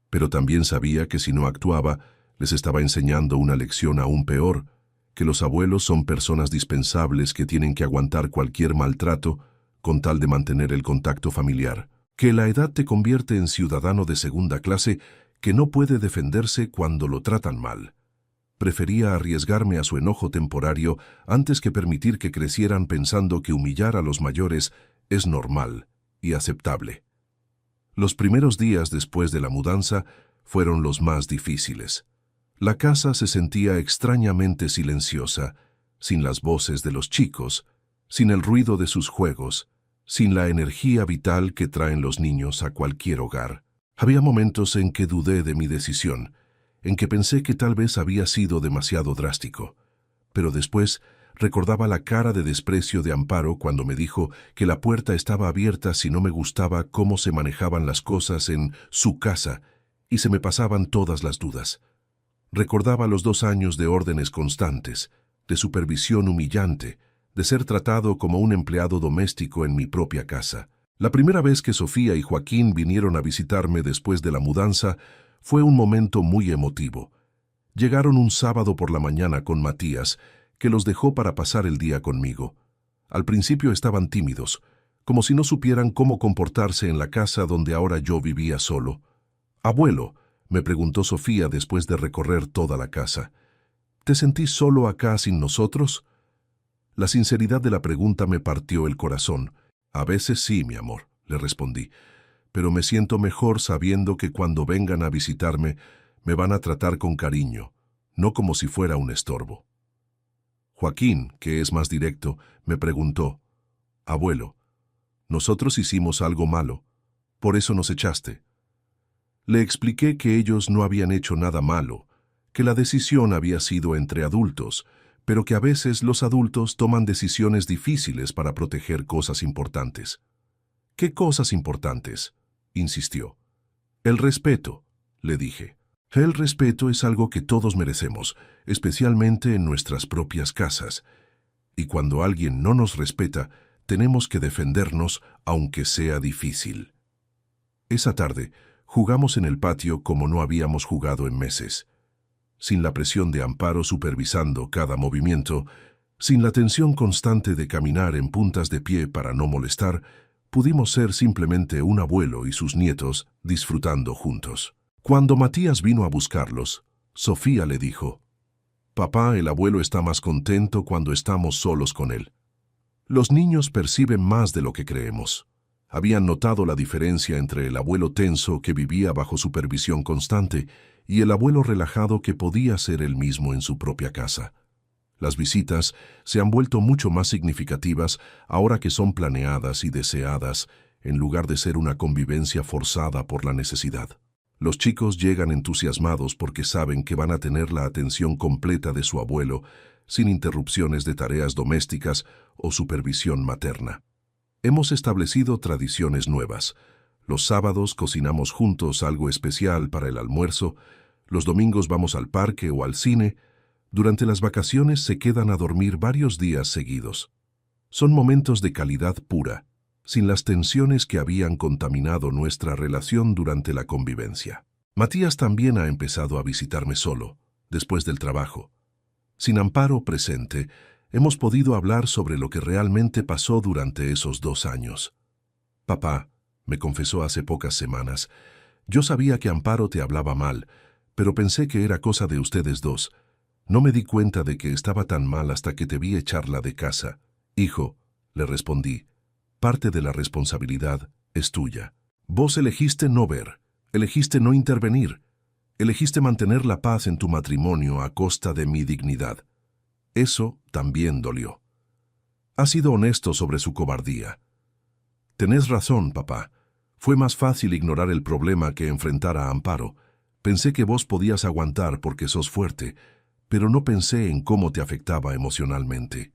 [SPEAKER 1] Pero también sabía que si no actuaba, les estaba enseñando una lección aún peor, que los abuelos son personas dispensables que tienen que aguantar cualquier maltrato con tal de mantener el contacto familiar, que la edad te convierte en ciudadano de segunda clase que no puede defenderse cuando lo tratan mal. Prefería arriesgarme a su enojo temporario antes que permitir que crecieran pensando que humillar a los mayores es normal y aceptable. Los primeros días después de la mudanza fueron los más difíciles. La casa se sentía extrañamente silenciosa, sin las voces de los chicos, sin el ruido de sus juegos, sin la energía vital que traen los niños a cualquier hogar. Había momentos en que dudé de mi decisión, en que pensé que tal vez había sido demasiado drástico, pero después recordaba la cara de desprecio de Amparo cuando me dijo que la puerta estaba abierta si no me gustaba cómo se manejaban las cosas en su casa, y se me pasaban todas las dudas. Recordaba los 2 años de órdenes constantes, de supervisión humillante, de ser tratado como un empleado doméstico en mi propia casa. La primera vez que Sofía y Joaquín vinieron a visitarme después de la mudanza fue un momento muy emotivo. Llegaron un sábado por la mañana con Matías, que los dejó para pasar el día conmigo. Al principio estaban tímidos, como si no supieran cómo comportarse en la casa donde ahora yo vivía solo. «Abuelo», me preguntó Sofía después de recorrer toda la casa, «¿te sentís solo acá sin nosotros?». La sinceridad de la pregunta me partió el corazón. «A veces sí, mi amor», le respondí, «pero me siento mejor sabiendo que cuando vengan a visitarme me van a tratar con cariño, no como si fuera un estorbo». Joaquín, que es más directo, me preguntó, «Abuelo, nosotros hicimos algo malo, por eso nos echaste». Le expliqué que ellos no habían hecho nada malo, que la decisión había sido entre adultos, pero que a veces los adultos toman decisiones difíciles para proteger cosas importantes. «¿Qué cosas importantes?», insistió. «El respeto», le dije. «El respeto es algo que todos merecemos, especialmente en nuestras propias casas. Y cuando alguien no nos respeta, tenemos que defendernos aunque sea difícil». Esa tarde, jugamos en el patio como no habíamos jugado en meses. Sin la presión de Amparo supervisando cada movimiento, sin la tensión constante de caminar en puntas de pie para no molestar, pudimos ser simplemente un abuelo y sus nietos disfrutando juntos. Cuando Matías vino a buscarlos, Sofía le dijo, «Papá, el abuelo está más contento cuando estamos solos con él». Los niños perciben más de lo que creemos. Habían notado la diferencia entre el abuelo tenso que vivía bajo supervisión constante y el abuelo relajado que podía ser él mismo en su propia casa. Las visitas se han vuelto mucho más significativas ahora que son planeadas y deseadas, en lugar de ser una convivencia forzada por la necesidad. Los chicos llegan entusiasmados porque saben que van a tener la atención completa de su abuelo, sin interrupciones de tareas domésticas o supervisión materna. Hemos establecido tradiciones nuevas. Los sábados cocinamos juntos algo especial para el almuerzo, los domingos vamos al parque o al cine, durante las vacaciones se quedan a dormir varios días seguidos. Son momentos de calidad pura, sin las tensiones que habían contaminado nuestra relación durante la convivencia. Matías también ha empezado a visitarme solo, después del trabajo. Sin Amparo presente, hemos podido hablar sobre lo que realmente pasó durante esos 2 años. Papá, me confesó hace pocas semanas, yo sabía que Amparo te hablaba mal, pero pensé que era cosa de ustedes dos. No me di cuenta de que estaba tan mal hasta que te vi echarla de casa. Hijo, le respondí, parte de la responsabilidad es tuya. Vos elegiste no ver, elegiste no intervenir, elegiste mantener la paz en tu matrimonio a costa de mi dignidad. Eso también dolió. Has sido honesto sobre su cobardía. Tenés razón, papá. Fue más fácil ignorar el problema que enfrentar a Amparo. Pensé que vos podías aguantar porque sos fuerte, pero no pensé en cómo te afectaba emocionalmente.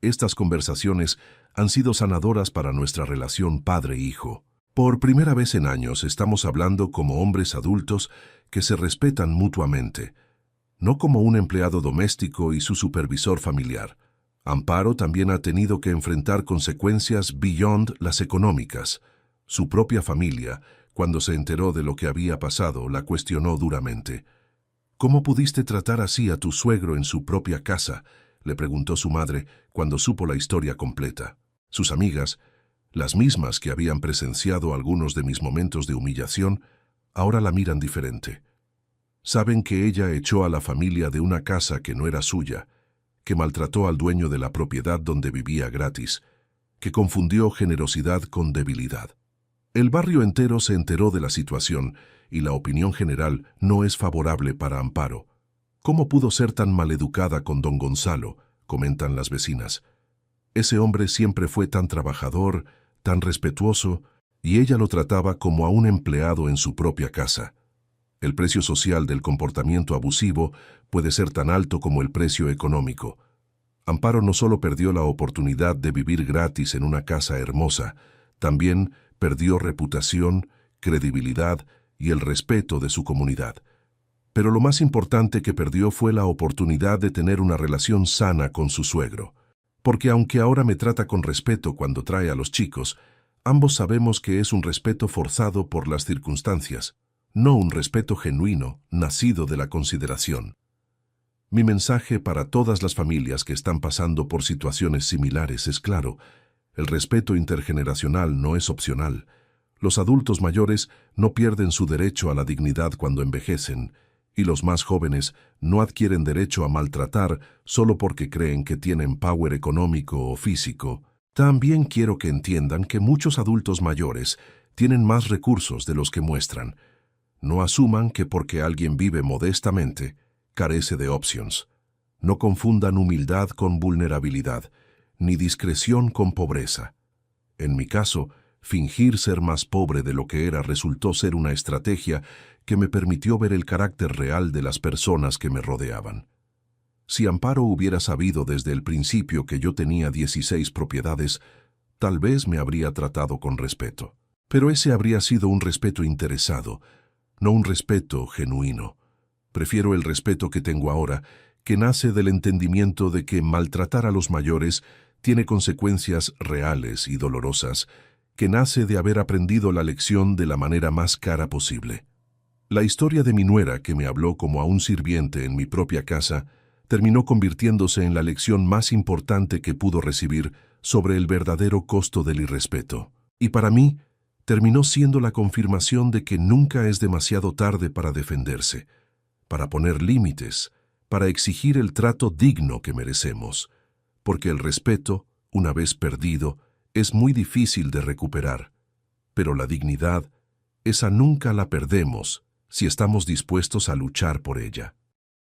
[SPEAKER 1] Estas conversaciones han sido sanadoras para nuestra relación padre-hijo. Por primera vez en años estamos hablando como hombres adultos que se respetan mutuamente, no como un empleado doméstico y su supervisor familiar. Amparo también ha tenido que enfrentar consecuencias beyond las económicas. Su propia familia, cuando se enteró de lo que había pasado, la cuestionó duramente. ¿Cómo pudiste tratar así a tu suegro en su propia casa?, le preguntó su madre cuando supo la historia completa. Sus amigas, las mismas que habían presenciado algunos de mis momentos de humillación, ahora la miran diferente. Saben que ella echó a la familia de una casa que no era suya, que maltrató al dueño de la propiedad donde vivía gratis, que confundió generosidad con debilidad. El barrio entero se enteró de la situación y la opinión general no es favorable para Amparo. ¿Cómo pudo ser tan maleducada con don Gonzalo?, comentan las vecinas. Ese hombre siempre fue tan trabajador, tan respetuoso, y ella lo trataba como a un empleado en su propia casa. El precio social del comportamiento abusivo puede ser tan alto como el precio económico. Amparo no solo perdió la oportunidad de vivir gratis en una casa hermosa, también perdió reputación, credibilidad y el respeto de su comunidad. Pero lo más importante que perdió fue la oportunidad de tener una relación sana con su suegro. Porque aunque ahora me trata con respeto cuando trae a los chicos, ambos sabemos que es un respeto forzado por las circunstancias, no un respeto genuino, nacido de la consideración. Mi mensaje para todas las familias que están pasando por situaciones similares es claro: el respeto intergeneracional no es opcional. Los adultos mayores no pierden su derecho a la dignidad cuando envejecen, y los más jóvenes no adquieren derecho a maltratar solo porque creen que tienen power económico o físico. También quiero que entiendan que muchos adultos mayores tienen más recursos de los que muestran. No asuman que porque alguien vive modestamente, carece de options. No confundan humildad con vulnerabilidad, ni discreción con pobreza. En mi caso, fingir ser más pobre de lo que era resultó ser una estrategia que me permitió ver el carácter real de las personas que me rodeaban. Si Amparo hubiera sabido desde el principio que yo tenía 16 propiedades, tal vez me habría tratado con respeto. Pero ese habría sido un respeto interesado, no un respeto genuino. Prefiero el respeto que tengo ahora, que nace del entendimiento de que maltratar a los mayores tiene consecuencias reales y dolorosas, que nace de haber aprendido la lección de la manera más cara posible. La historia de mi nuera, que me habló como a un sirviente en mi propia casa, terminó convirtiéndose en la lección más importante que pudo recibir sobre el verdadero costo del irrespeto. Y para mí, terminó siendo la confirmación de que nunca es demasiado tarde para defenderse, para poner límites, para exigir el trato digno que merecemos, porque el respeto, una vez perdido, es muy difícil de recuperar, pero la dignidad, esa nunca la perdemos si estamos dispuestos a luchar por ella.